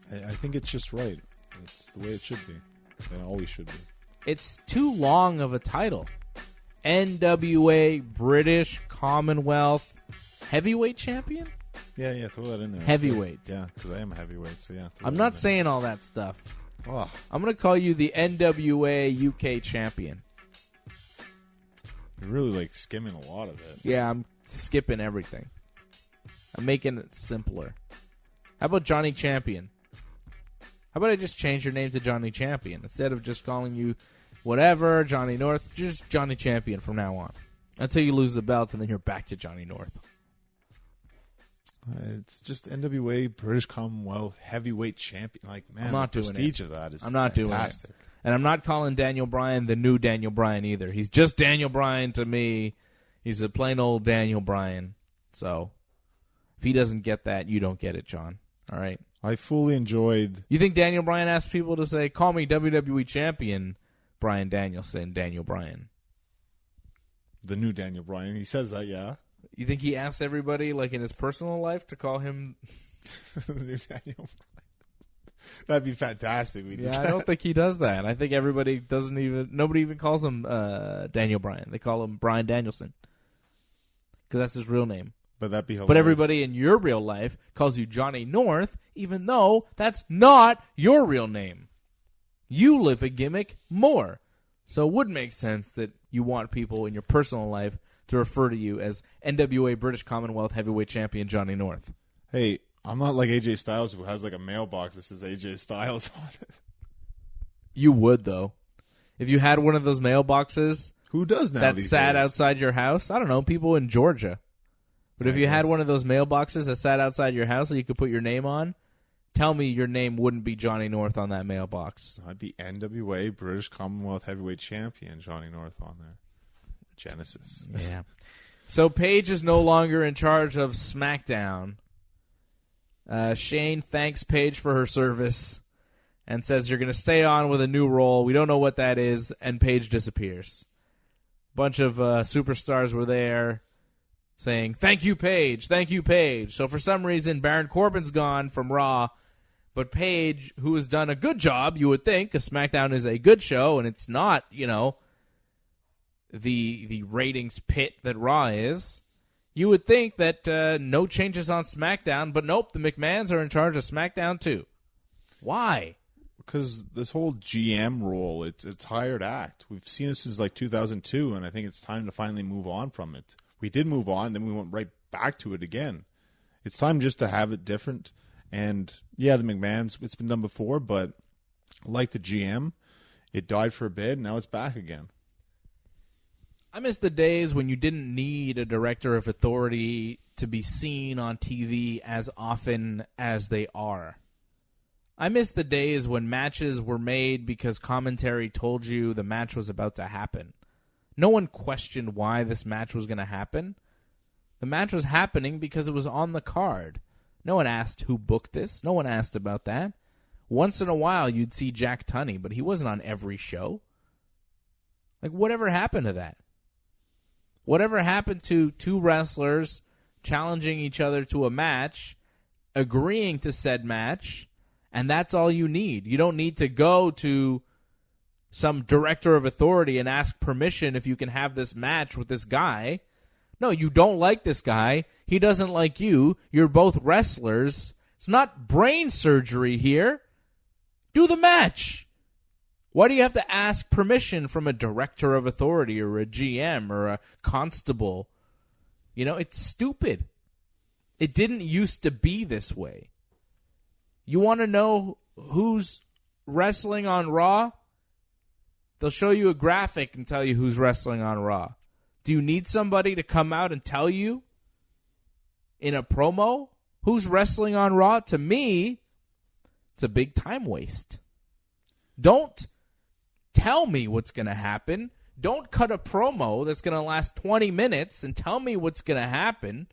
I think it's just right. It's the way it should be. It always should be. It's too long of a title. NWA British Commonwealth Heavyweight Champion? Yeah, throw that in there. Heavyweight. Yeah, because I am a heavyweight, so yeah. I'm not saying all that stuff. Oh. I'm going to call you the NWA UK Champion. You're really, like, skimming a lot of it. Yeah, I'm skipping everything. I'm making it simpler. How about Johnny Champion? How about I just change your name to Johnny Champion? Instead of just calling you whatever, Johnny North, just Johnny Champion from now on. Until you lose the belt, and then you're back to Johnny North. It's just NWA British Commonwealth Heavyweight Champion. Like, man, I'm not the doing prestige it. of that is I'm not fantastic. Doing it. And I'm not calling Daniel Bryan the new Daniel Bryan either. He's just Daniel Bryan to me. He's a plain old Daniel Bryan. So, if he doesn't get that, you don't get it, John. All right? I fully enjoyed... You think Daniel Bryan asked people to say, call me WWE Champion Bryan Danielson, Daniel Bryan? The new Daniel Bryan. He says that, yeah. You think he asked everybody, like in his personal life, to call him... the new Daniel Bryan? That'd be fantastic. I don't think he does that. I think everybody nobody even calls him Daniel Bryan. They call him Bryan Danielson. Because that's his real name. But that'd be hilarious. But everybody in your real life calls you Johnny North, even though that's not your real name. You live a gimmick more. So it would make sense that you want people in your personal life to refer to you as NWA British Commonwealth Heavyweight Champion Johnny North. Hey, I'm not like AJ Styles who has like a mailbox that says AJ Styles on it. You would, though. If you had one of those mailboxes who does now that these sat days? Outside your house, I don't know, people in Georgia. But if you had one of those mailboxes that sat outside your house that you could put your name on, tell me your name wouldn't be Johnny North on that mailbox. I'd be NWA British Commonwealth Heavyweight Champion Johnny North on there. Genesis. Yeah. So Paige is no longer in charge of SmackDown. Shane thanks Paige for her service and says you're going to stay on with a new role. We don't know what that is, and Paige disappears. A bunch of superstars were there saying, thank you, Paige, thank you, Paige. So for some reason, Baron Corbin's gone from Raw, but Paige, who has done a good job, you would think, because SmackDown is a good show, and it's not, the ratings pit that Raw is. You would think that no changes on SmackDown, but nope, the McMahons are in charge of SmackDown too. Why? Because this whole GM role, it's a tired act. We've seen it since like 2002, and I think it's time to finally move on from it. We did move on, then we went right back to it again. It's time just to have it different. And yeah, the McMahons, it's been done before, but like the GM, it died for a bit, and now it's back again. I miss the days when you didn't need a director of authority to be seen on TV as often as they are. I miss the days when matches were made because commentary told you the match was about to happen. No one questioned why this match was going to happen. The match was happening because it was on the card. No one asked who booked this. No one asked about that. Once in a while, you'd see Jack Tunney, but he wasn't on every show. Like, whatever happened to that? Whatever happened to two wrestlers challenging each other to a match, agreeing to said match, and that's all you need? You don't need to go to some director of authority and ask permission if you can have this match with this guy. No, you don't like this guy. He doesn't like you. You're both wrestlers. It's not brain surgery here. Do the match. Why do you have to ask permission from a director of authority or a GM or a constable? You know, it's stupid. It didn't used to be this way. You want to know who's wrestling on Raw? They'll show you a graphic and tell you who's wrestling on Raw. Do you need somebody to come out and tell you in a promo who's wrestling on Raw? To me, it's a big time waste. Don't tell me what's going to happen. Don't cut a promo that's going to last 20 minutes and tell me what's going to happen.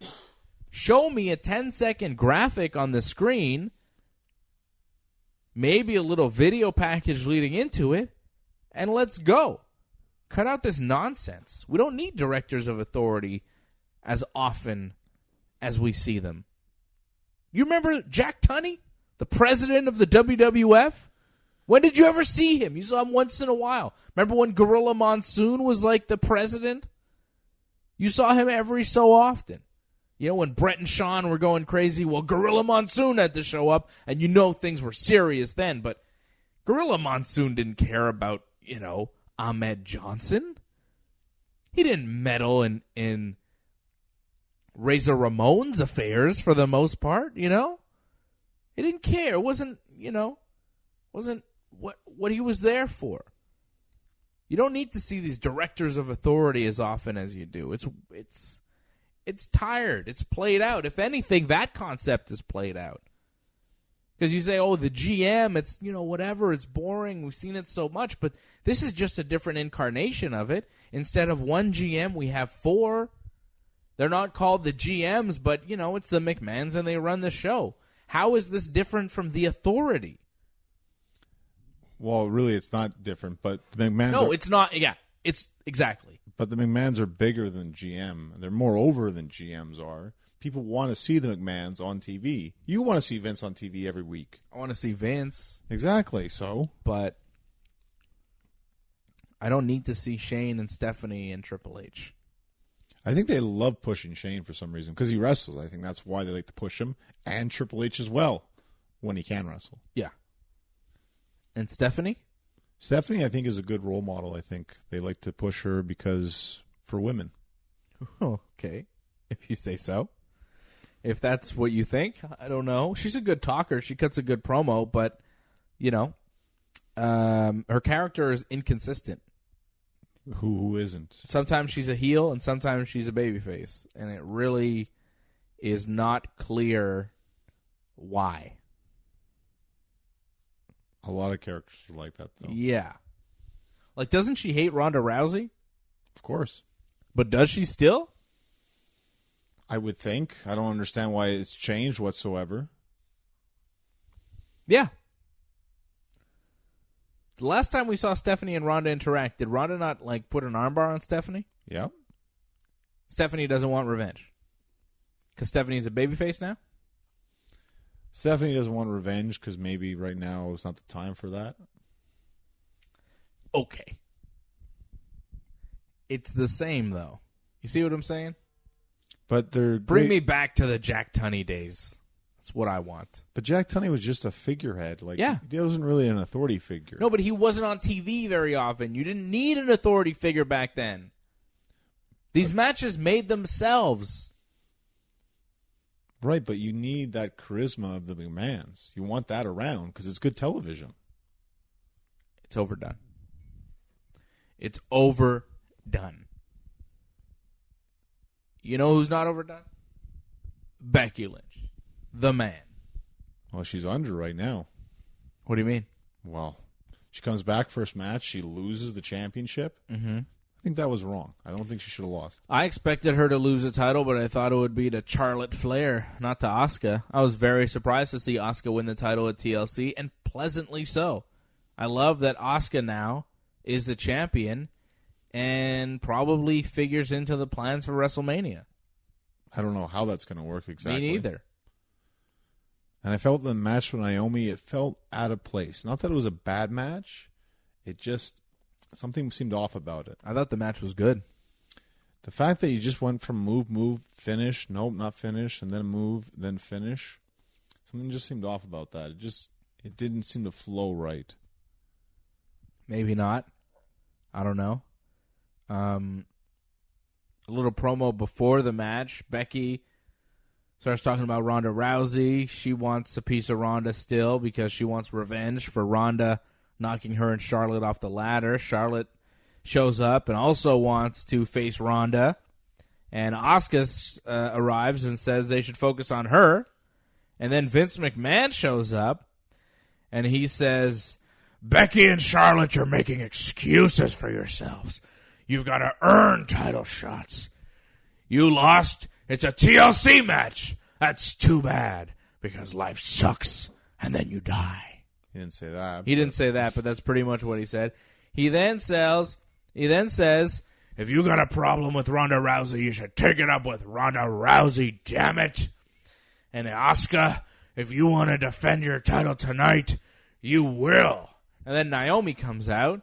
Show me a 10-second graphic on the screen, maybe a little video package leading into it, and let's go. Cut out this nonsense. We don't need directors of authority as often as we see them. You remember Jack Tunney, the president of the WWF? When did you ever see him? You saw him once in a while. Remember when Gorilla Monsoon was like the president? You saw him every so often. You know, when Brett and Sean were going crazy, well, Gorilla Monsoon had to show up, and you know things were serious then, but Gorilla Monsoon didn't care about, you know, Ahmed Johnson. He didn't meddle in Razor Ramon's affairs for the most part, you know? He didn't care. It wasn't what he was there for. You don't need to see these directors of authority as often as you do. It's tired. It's played out. If anything, that concept is played out. Because you say, oh, the GM, it's, you know, whatever, it's boring. We've seen it so much. But this is just a different incarnation of it. Instead of one GM, we have four. They're not called the GMs, but, you know, it's the McMahons and they run the show. How is this different from the authority? Well, really, it's not different, but the McMahons No, it's not. Yeah, it's exactly. But the McMahons are bigger than GM. They're more over than GMs are. People want to see the McMahons on TV. You want to see Vince on TV every week. I want to see Vince. Exactly, so. But I don't need to see Shane and Stephanie and Triple H. I think they love pushing Shane for some reason because he wrestles. I think that's why they like to push him. And Triple H as well when he can wrestle. Yeah. And Stephanie? Stephanie, I think, is a good role model. I think they like to push her because for women. Oh, okay. If you say so. If that's what you think, I don't know. She's a good talker. She cuts a good promo, but, you know, her character is inconsistent. Who isn't? Sometimes she's a heel and sometimes she's a babyface. And it really is not clear why. A lot of characters are like that, though. Yeah. Like, doesn't she hate Ronda Rousey? Of course. But does she still? I would think. I don't understand why it's changed whatsoever. Yeah. The last time we saw Stephanie and Ronda interact, did Ronda not, like, put an armbar on Stephanie? Yeah. Stephanie doesn't want revenge. Because Stephanie's a babyface now? Stephanie doesn't want revenge because maybe right now is not the time for that. Okay. It's the same, though. You see what I'm saying? But they're Bring me back to the Jack Tunney days. That's what I want. But Jack Tunney was just a figurehead. Like, yeah. He wasn't really an authority figure. No, but he wasn't on TV very often. You didn't need an authority figure back then. These matches made themselves. Right, but you need that charisma of the McMahons. You want that around because it's good television. It's overdone. It's overdone. You know who's not overdone? Becky Lynch. The man. Well, she's under right now. What do you mean? Well, she comes back first match. She loses the championship. Mm-hmm. I think that was wrong. I don't think she should have lost. I expected her to lose the title, but I thought it would be to Charlotte Flair, not to Asuka. I was very surprised to see Asuka win the title at TLC, and pleasantly so. I love that Asuka now is the champion and probably figures into the plans for WrestleMania. I don't know how that's going to work exactly. Me neither. And I felt the match with Naomi, it felt out of place. Not that it was a bad match. It just, something seemed off about it. I thought the match was good. The fact that you just went from move, finish, nope, not finish, and then move, then finish. Something just seemed off about that. It didn't seem to flow right. Maybe not. I don't know. A little promo before the match. Becky starts talking about Ronda Rousey. She wants a piece of Ronda still because she wants revenge for Ronda knocking her and Charlotte off the ladder. Charlotte shows up and also wants to face Ronda. And Asuka arrives and says they should focus on her. And then Vince McMahon shows up and he says, Becky and Charlotte, you're making excuses for yourselves. You've got to earn title shots. You lost. It's a TLC match. That's too bad because life sucks and then you die. He didn't say that. He didn't say that, but that's pretty much what he said. He then says, if you got a problem with Ronda Rousey, you should take it up with Ronda Rousey, damn it. And Asuka, if you want to defend your title tonight, you will. And then Naomi comes out,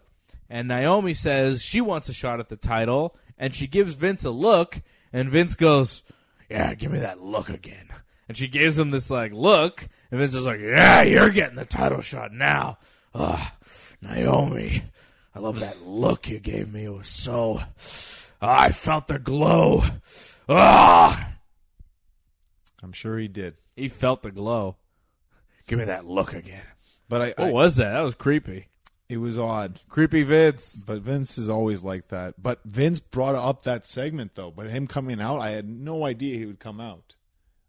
and Naomi says she wants a shot at the title, and she gives Vince a look, and Vince goes, yeah, give me that look again. And she gives him this, look, and Vince is like, yeah, you're getting the title shot now. Ugh, Naomi, I love that look you gave me. It was so... I felt the glow. Ugh. I'm sure he did. He felt the glow. Give me that look again. But what was that? That was creepy. It was odd. Creepy Vince. But Vince is always like that. But Vince brought up that segment, though. But him coming out, I had no idea he would come out.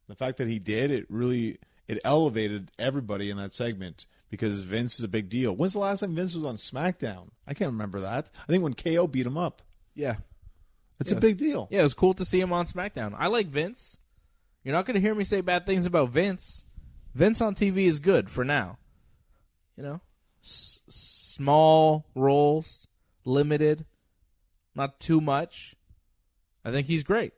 The fact that he did, it elevated everybody in that segment because Vince is a big deal. When's the last time Vince was on SmackDown? I can't remember that. I think when KO beat him up. Yeah. It's a big deal. Yeah, it was cool to see him on SmackDown. I like Vince. You're not going to hear me say bad things about Vince. Vince on TV is good for now. You know? Small roles, limited, not too much. I think he's great.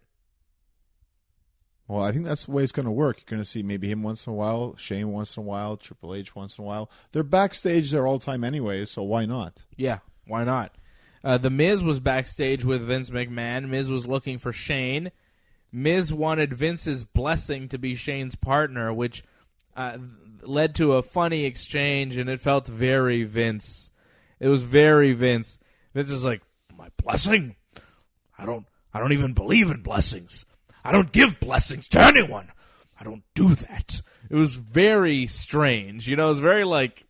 Well, I think that's the way it's going to work. You're going to see maybe him once in a while, Shane once in a while, Triple H once in a while. They're backstage there all the time anyway, so why not? Yeah, why not? The Miz was backstage with Vince McMahon. Miz was looking for Shane. Miz wanted Vince's blessing to be Shane's partner, which led to a funny exchange, and it felt very Vince. It was very Vince. Vince is like, my blessing? I don't even believe in blessings. I don't give blessings to anyone. I don't do that. It was very strange. You know, it was very like,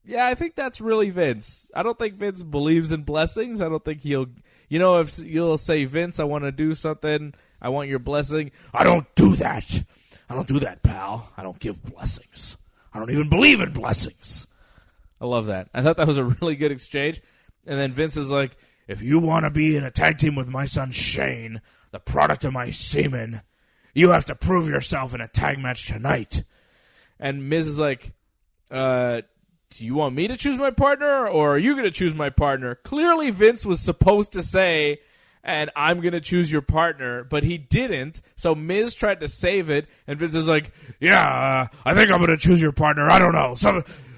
yeah, I think that's really Vince. I don't think Vince believes in blessings. I don't think he'll, if you'll say, Vince, I want to do something, I want your blessing. I don't do that. I don't do that, pal. I don't give blessings. I don't even believe in blessings. I love that. I thought that was a really good exchange. And then Vince is like, if you want to be in a tag team with my son Shane, the product of my semen, you have to prove yourself in a tag match tonight. And Miz is like, do you want me to choose my partner, or are you going to choose my partner? Clearly Vince was supposed to say, and I'm going to choose your partner, but he didn't. So Miz tried to save it, and Vince is like, yeah, I think I'm going to choose your partner. I don't know.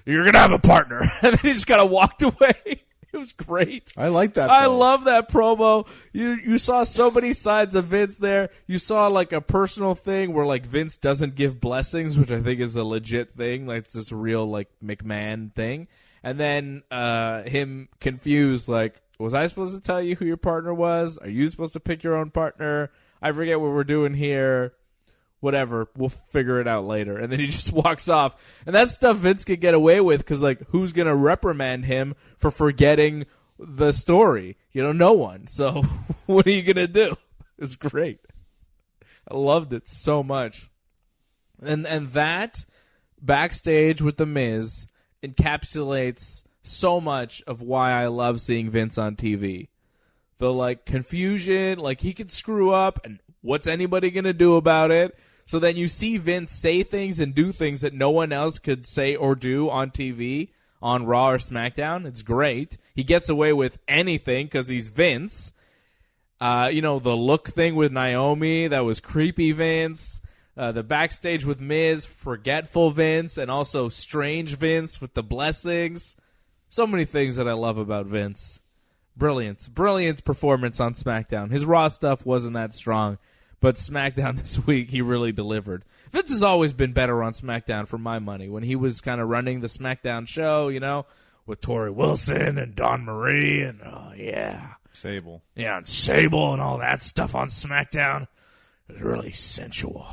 You're going to have a partner. And then he just kind of walked away. It was great. I like that. I love that promo. You saw so many sides of Vince there. You saw like a personal thing where like Vince doesn't give blessings, which I think is a legit thing. Like it's just a real like McMahon thing. And then him confused like, Was I supposed to tell you who your partner was? Are you supposed to pick your own partner? I forget what we're doing here. Whatever. We'll figure it out later. And then he just walks off. And that's stuff Vince could get away with because, like, who's going to reprimand him for forgetting the story? No one. So what are you going to do? It's great. I loved it so much. And that backstage with The Miz encapsulates so much of why I love seeing Vince on TV. The, like, confusion, like, he could screw up, and what's anybody going to do about it? So then you see Vince say things and do things that no one else could say or do on TV, on Raw or SmackDown. It's great. He gets away with anything because he's Vince. The look thing with Naomi, that was creepy Vince. The backstage with Miz, forgetful Vince, and also strange Vince with the blessings. So many things that I love about Vince. Brilliant performance on SmackDown. His Raw stuff wasn't that strong, but SmackDown this week, he really delivered. Vince has always been better on SmackDown for my money. When he was kind of running the SmackDown show, with Tori Wilson and Dawn Marie and, Sable. Yeah, and Sable and all that stuff on SmackDown. It was really sensual.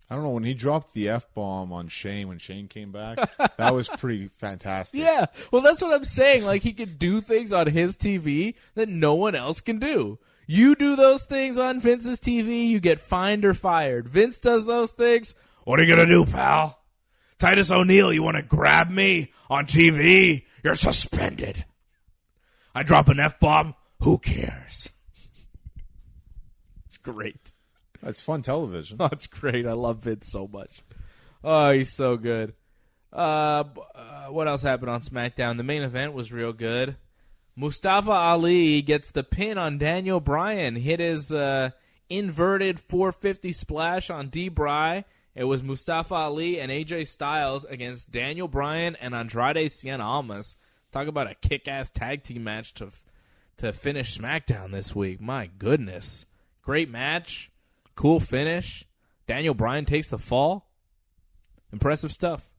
I don't know, when he dropped the F-bomb on Shane when Shane came back, that was pretty fantastic. Yeah, well, that's what I'm saying. Like, he can do things on his TV that no one else can do. You do those things on Vince's TV, you get fined or fired. Vince does those things, what are you going to do, pal? Titus O'Neil, you want to grab me on TV? You're suspended. I drop an F-bomb, who cares? It's great. That's fun television. Oh, it's great. I love Vince so much. Oh, he's so good. What else happened on SmackDown? The main event was real good. Mustafa Ali gets the pin on Daniel Bryan. Hit his inverted 450 splash on D-Bry. It was Mustafa Ali and AJ Styles against Daniel Bryan and Andrade Cien Almas. Talk about a kick-ass tag team match to finish SmackDown this week. My goodness. Great match. Cool finish. Daniel Bryan takes the fall. Impressive stuff.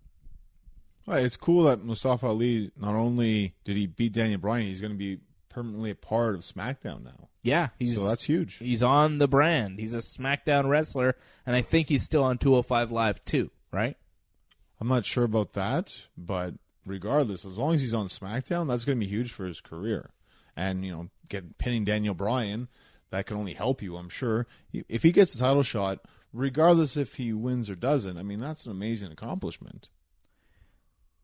Well, it's cool that Mustafa Ali, not only did he beat Daniel Bryan, he's going to be permanently a part of SmackDown now. Yeah. So that's huge. He's on the brand. He's a SmackDown wrestler, and I think he's still on 205 Live too, right? I'm not sure about that, but regardless, as long as he's on SmackDown, that's going to be huge for his career. And, pinning Daniel Bryan, that can only help you, I'm sure. If he gets a title shot, regardless if he wins or doesn't, I mean, that's an amazing accomplishment.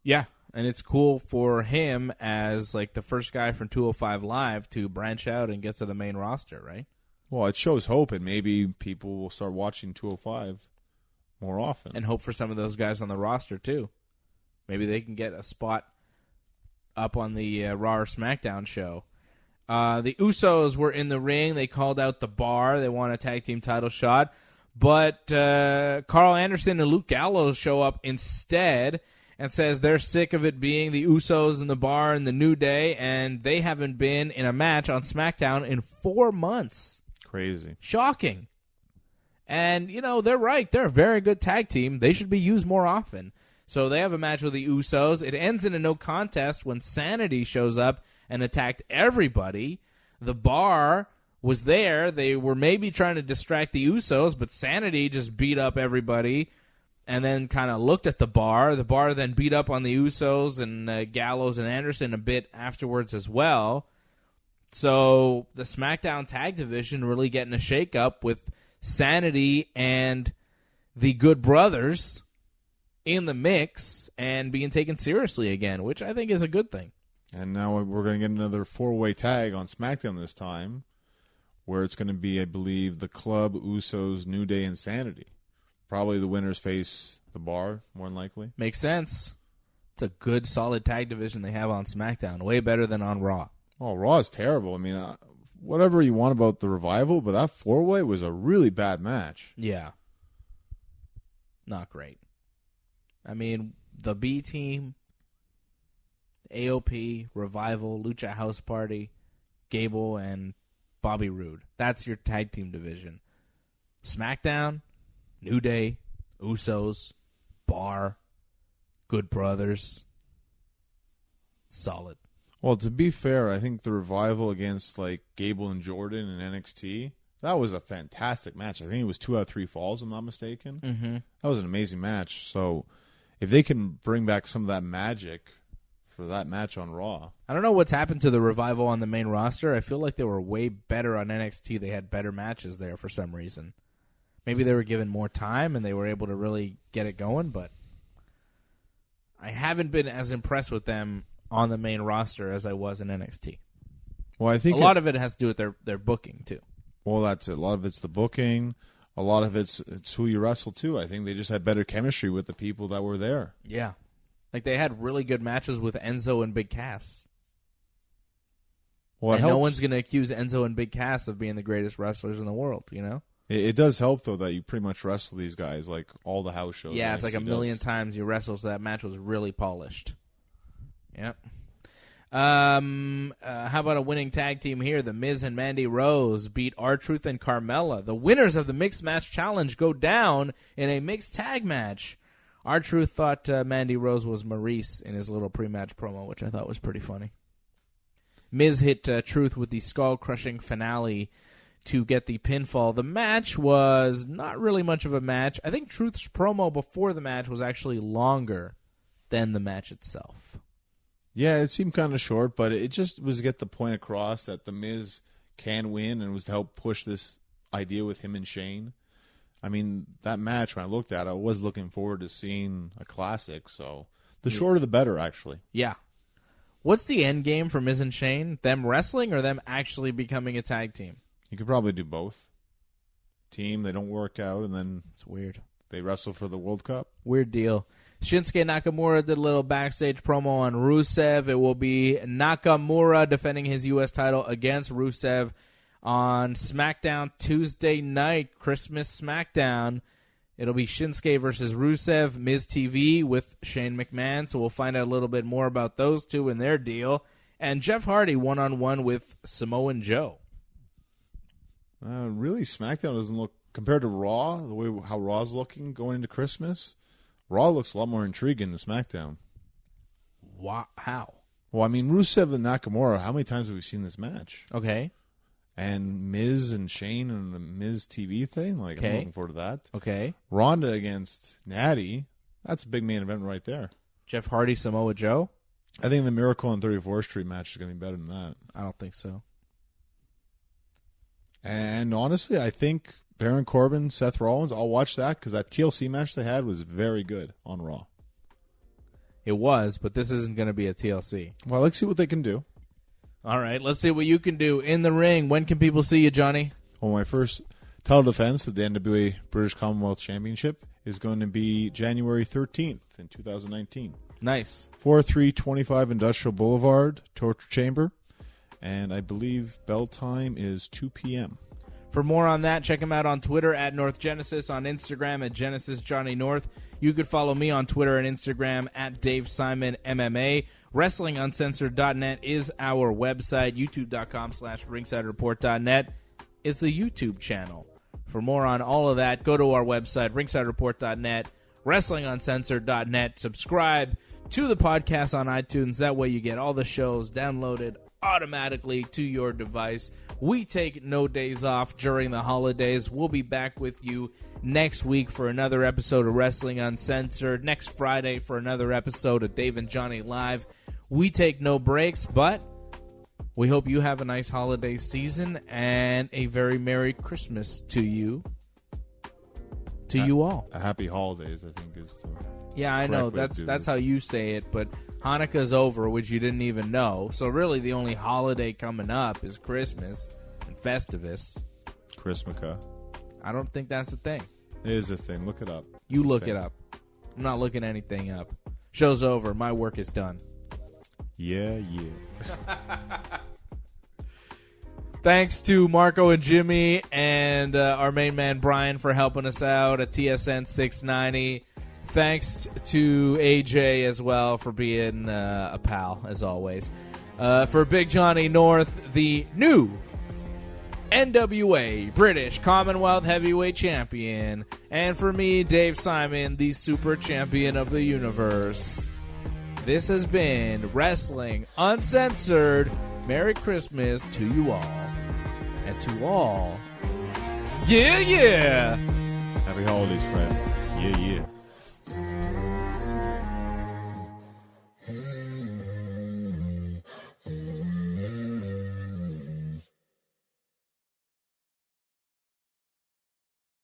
Yeah, and it's cool for him as, like, the first guy from 205 Live to branch out and get to the main roster, right? Well, it shows hope, and maybe people will start watching 205 more often. And hope for some of those guys on the roster, too. Maybe they can get a spot up on the Raw or SmackDown show. The Usos were in the ring. They called out the Bar. They won a tag team title shot. But Carl Anderson and Luke Gallows show up instead and says they're sick of it being the Usos and the Bar and the New Day, and they haven't been in a match on SmackDown in 4 months. Crazy. Shocking. And, they're right. They're a very good tag team. They should be used more often. So they have a match with the Usos. It ends in a no contest when Sanity shows up and attacked everybody. The Bar was there. They were maybe trying to distract the Usos, but Sanity just beat up everybody and then kind of looked at the Bar. The Bar then beat up on the Usos and Gallows and Anderson a bit afterwards as well. So the SmackDown Tag Division really getting a shake-up with Sanity and the Good Brothers in the mix and being taken seriously again, which I think is a good thing. And now we're going to get another 4-way tag on SmackDown this time, where it's going to be, I believe, the Club, Usos, New Day, and Sanity. Probably the winners face the Bar, more than likely. Makes sense. It's a good, solid tag division they have on SmackDown. Way better than on Raw. Oh, Raw is terrible. I mean, whatever you want about the Revival, but that 4-way was a really bad match. Yeah. Not great. I mean, the B Team, AOP, Revival, Lucha House Party, Gable, and Bobby Roode. That's your tag team division. SmackDown, New Day, Usos, Bar, Good Brothers. Solid. Well, to be fair, I think the Revival against like Gable and Jordan in NXT, that was a fantastic match. I think it was 2 out of 3 falls, if I'm not mistaken. Mm-hmm. That was an amazing match. So if they can bring back some of that magic for that match on Raw. I don't know what's happened to the Revival on the main roster. I feel like they were way better on NXT. They had better matches there for some reason. Maybe they were given more time and they were able to really get it going, but I haven't been as impressed with them on the main roster as I was in NXT. Well, I think a lot of it has to do with their booking too. Well, that's it. A lot of it's the booking. A lot of it's who you wrestle too. I think they just had better chemistry with the people that were there. Yeah. Like they had really good matches with Enzo and Big Cass. Well, and no one's going to accuse Enzo and Big Cass of being the greatest wrestlers in the world, you know? It does help, though, that you pretty much wrestle these guys like all the house shows. Yeah, it's like a million times you wrestle, so that match was really polished. Yep. How about a winning tag team here? The Miz and Mandy Rose beat R-Truth and Carmella. The winners of the Mixed Match Challenge go down in a mixed tag match. R-Truth thought Mandy Rose was Maurice in his little pre-match promo, which I thought was pretty funny. Miz hit Truth with the skull-crushing finale to get the pinfall. The match was not really much of a match. I think Truth's promo before the match was actually longer than the match itself. Yeah, it seemed kind of short, but it just was to get the point across that The Miz can win, and was to help push this idea with him and Shane. I mean, that match, when I looked at it, I was looking forward to seeing a classic, so the shorter the better, actually. Yeah. What's the end game for Miz and Shane? Them wrestling or them actually becoming a tag team? You could probably do both. Team, they don't work out, and then it's weird. They wrestle for the World Cup. Weird deal. Shinsuke Nakamura did a little backstage promo on Rusev. It will be Nakamura defending his U.S. title against Rusev on SmackDown Tuesday night, Christmas SmackDown. It'll be Shinsuke versus Rusev, Miz TV with Shane McMahon. So we'll find out a little bit more about those two and their deal. And Jeff Hardy one-on-one with Samoan Joe. Really, SmackDown doesn't look, compared to Raw, the way how Raw's looking going into Christmas, Raw looks a lot more intriguing than SmackDown. Wow. How? Well, I mean, Rusev and Nakamura, how many times have we seen this match? Okay. And Miz and Shane and the Miz TV thing, like, okay. I'm looking forward to that. Okay. Ronda against Natty, that's a big main event right there. Jeff Hardy, Samoa Joe? I think the Miracle on 34th Street match is going to be better than that. I don't think so. And honestly, I think Baron Corbin, Seth Rollins, I'll watch that because that TLC match they had was very good on Raw. It was, but this isn't going to be a TLC. Well, let's see what they can do. All right, let's see what you can do in the ring. When can people see you, Johnny? Well, my first title defense at the NWA British Commonwealth Championship is going to be January 13th in 2019. Nice. 4325 Industrial Boulevard, Torture Chamber. And I believe bell time is 2 p.m. For more on that, check him out on Twitter at North Genesis, on Instagram at Genesis Johnny North. You could follow me on Twitter and Instagram at Dave Simon MMA. WrestlingUncensored.net is our website. YouTube.com/RingsideReport.net is the YouTube channel. For more on all of that, go to our website, RingsideReport.net, WrestlingUncensored.net. Subscribe to the podcast on iTunes. That way you get all the shows downloaded automatically to your device. We take no days off during the holidays. We'll be back with you next week for another episode of Wrestling Uncensored. Next Friday for another episode of Dave and Johnny Live. We take no breaks, but we hope you have a nice holiday season and a very Merry Christmas to you. To you all. A happy holidays, I think, is the yeah, I know. That's how you say it, but Hanukkah's over, which you didn't even know. So really the only holiday coming up is Christmas and Festivus. Chrismica. I don't think that's a thing. It is a thing. Look it up. You look it up. I'm not looking anything up. Show's over. My work is done. Yeah. Thanks to Marco and Jimmy and our main man Brian for helping us out at TSN 690. Thanks to AJ as well for being a pal, as always. For Big Johnny North, the new NWA British Commonwealth Heavyweight Champion. And for me, Dave Simon, the Super Champion of the Universe. This has been Wrestling Uncensored. Merry Christmas to you all. And to all, yeah. Happy holidays, Fred. Yeah.